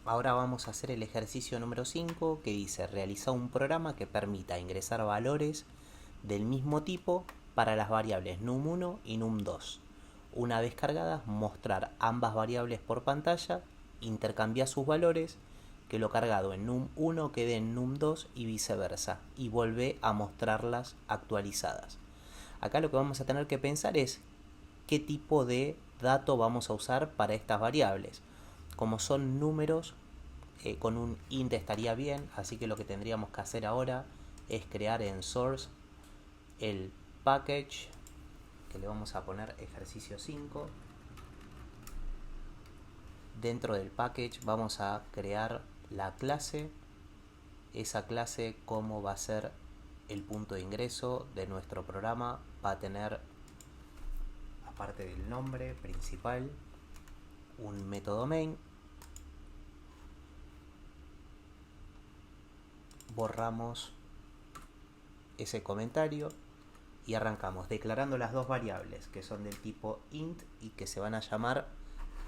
Ahora vamos a hacer el ejercicio número 5 que dice realiza un programa que permita ingresar valores del mismo tipo para las variables num1 y num2. Una vez cargadas, mostrar ambas variables por pantalla, intercambiar sus valores, que lo cargado en num1 quede en num2 y viceversa, y vuelve a mostrarlas actualizadas. Acá lo que vamos a tener que pensar es qué tipo de dato vamos a usar para estas variables. Como son números, con un int estaría bien, así que lo que tendríamos que hacer ahora es crear en source el package, que le vamos a poner ejercicio 5. Dentro del package vamos a crear la clase. Esa clase, como va a ser el punto de ingreso de nuestro programa, va a tener, aparte del nombre principal, un método main. Borramos ese comentario y arrancamos declarando las dos variables que son del tipo int y que se van a llamar,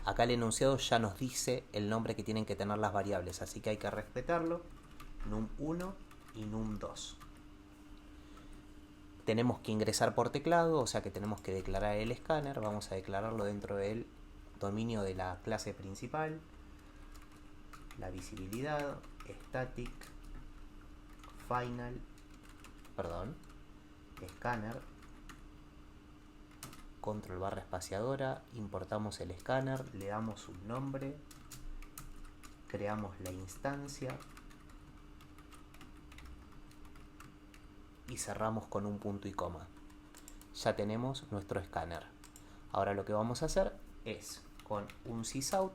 acá el enunciado ya nos dice el nombre que tienen que tener las variables, así que hay que respetarlo, num1 y num2. Tenemos que ingresar por teclado, o sea que tenemos que declarar el escáner. Vamos a declararlo dentro del dominio de la clase principal, la visibilidad, static, final, escáner, control barra espaciadora, importamos el escáner, le damos un nombre, creamos la instancia y cerramos con un punto y coma. Ya tenemos nuestro escáner. Ahora lo que vamos a hacer es, con un sysout,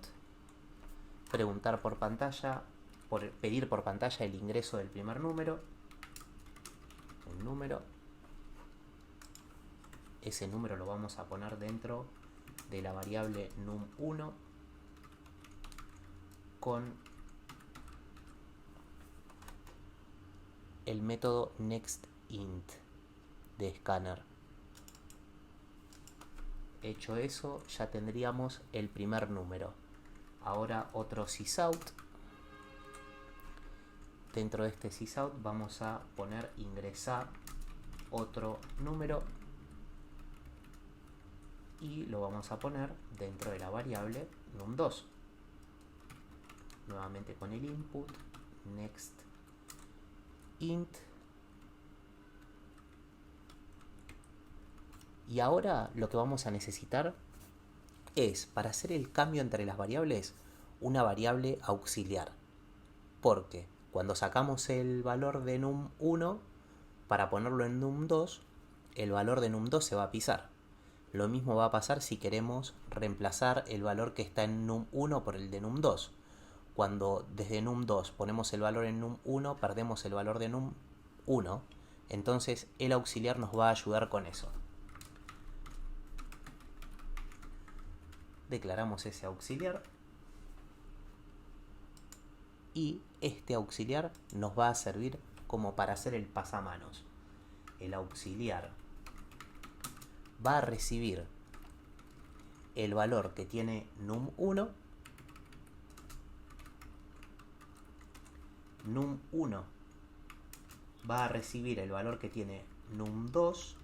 preguntar por pantalla, pedir por pantalla el ingreso del primer número, un número. Ese número lo vamos a poner dentro de la variable num1 con el método nextInt de escáner. Hecho eso, ya tendríamos el primer número. Ahora otro sysout. Dentro de este sysout vamos a poner ingresar otro número y lo vamos a poner dentro de la variable num2. Nuevamente con el input nextInt. Y ahora lo que vamos a necesitar es, para hacer el cambio entre las variables, una variable auxiliar. Porque cuando sacamos el valor de num1 para ponerlo en num2, el valor de num2 se va a pisar. Lo mismo va a pasar si queremos reemplazar el valor que está en num1 por el de num2. Cuando desde num2 ponemos el valor en num1, perdemos el valor de num1. Entonces el auxiliar nos va a ayudar con eso. Declaramos ese auxiliar y este auxiliar nos va a servir como para hacer el pasamanos. El auxiliar va a recibir el valor que tiene num1, num1 va a recibir el valor que tiene num2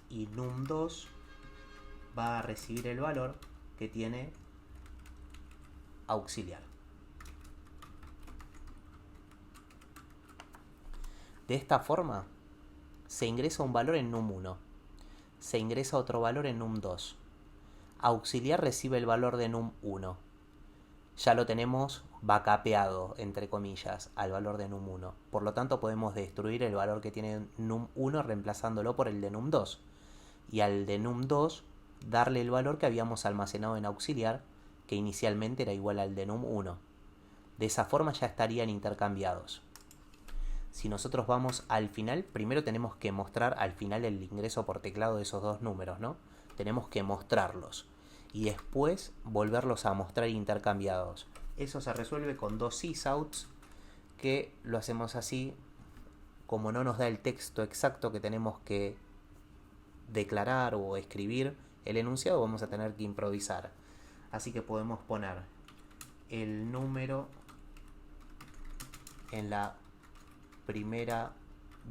y num2 va a recibir el valor que tiene auxiliar. De esta forma se ingresa un valor en num1, se ingresa otro valor en num2, auxiliar recibe el valor de num1, ya lo tenemos backupeado, entre comillas, al valor de num1, por lo tanto podemos destruir el valor que tiene num1 reemplazándolo por el de num2, y al de num2 darle el valor que habíamos almacenado en auxiliar, que inicialmente era igual al de num1. De esa forma ya estarían intercambiados. Si nosotros vamos al final, primero tenemos que mostrar al final el ingreso por teclado de esos dos números, ¿no? Tenemos que mostrarlos y después volverlos a mostrar intercambiados. Eso se resuelve con dos sysouts, que lo hacemos así. Como no nos da el texto exacto que tenemos que declarar o escribir el enunciado, vamos a tener que improvisar. Así que podemos poner el número en la primera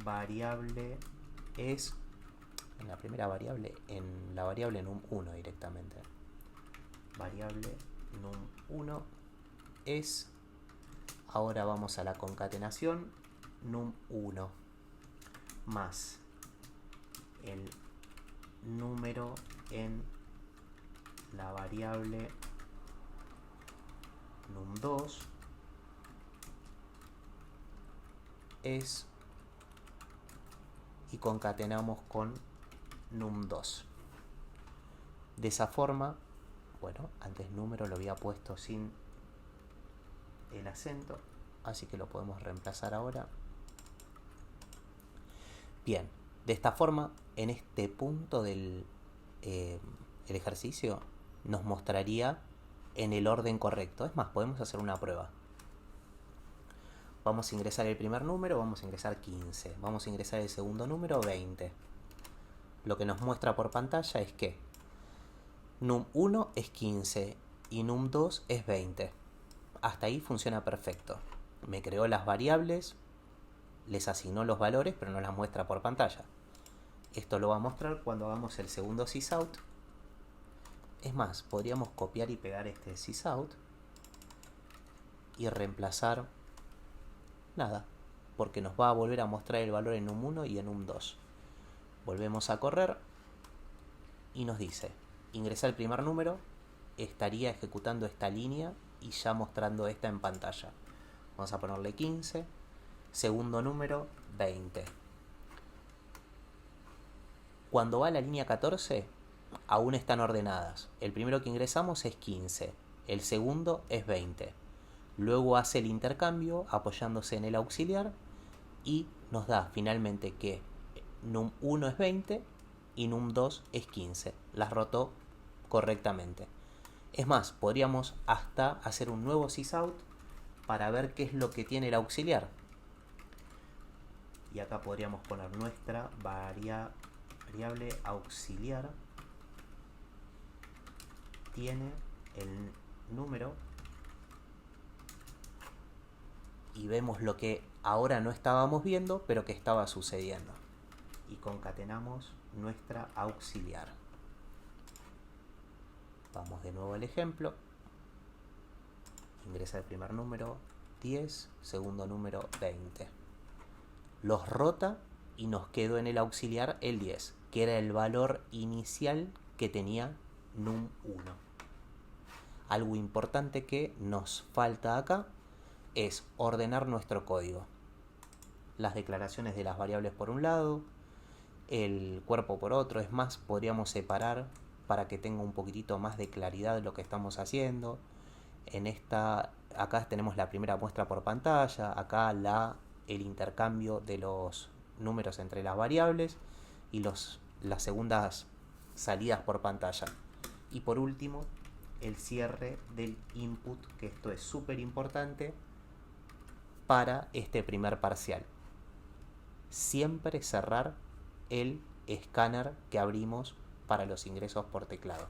variable es, en la variable num1 directamente. Variable num1 es, ahora vamos a la concatenación, num1 más el número en la variable num2 es, y concatenamos con num2. De esa forma, bueno, antes número lo había puesto sin el acento, así que lo podemos reemplazar ahora. Bien, de esta forma, en este punto del el ejercicio nos mostraría en el orden correcto. Es más, podemos hacer una prueba. Vamos a ingresar el primer número, vamos a ingresar 15. Vamos a ingresar el segundo número, 20. Lo que nos muestra por pantalla es que num1 es 15 y num2 es 20. Hasta ahí funciona perfecto. Me creó las variables, les asignó los valores, pero no las muestra por pantalla. Esto lo va a mostrar cuando hagamos el segundo sysout. Es más, podríamos copiar y pegar este sysout y reemplazar nada, porque nos va a volver a mostrar el valor en num1 y en num2. Volvemos a correr y nos dice, ingresa el primer número, estaría ejecutando esta línea y ya mostrando esta en pantalla. Vamos a ponerle 15, segundo número, 20. Cuando va a la línea 14, aún están ordenadas. El primero que ingresamos es 15, el segundo es 20. Luego hace el intercambio apoyándose en el auxiliar y nos da finalmente que num1 es 20 y num2 es 15. Las rotó correctamente. Es más, podríamos hasta hacer un nuevo sysout para ver qué es lo que tiene el auxiliar. Y acá podríamos poner nuestra variable auxiliar tiene el número y vemos lo que ahora no estábamos viendo, pero que estaba sucediendo. Y concatenamos nuestra auxiliar. Vamos de nuevo al ejemplo. Ingresa el primer número, 10, segundo número, 20. Los rota y nos quedó en el auxiliar el 10, que era el valor inicial que tenía num1. Algo importante que nos falta acá es ordenar nuestro código. Las declaraciones de las variables por un lado, el cuerpo por otro. Es más, podríamos separar para que tenga un poquitito más de claridad lo que estamos haciendo. Acá tenemos la primera muestra por pantalla, acá el intercambio de los números entre las variables y las segundas salidas por pantalla. Y por último, el cierre del input, que esto es súper importante para este primer parcial. Siempre cerrar el escáner que abrimos para los ingresos por teclado.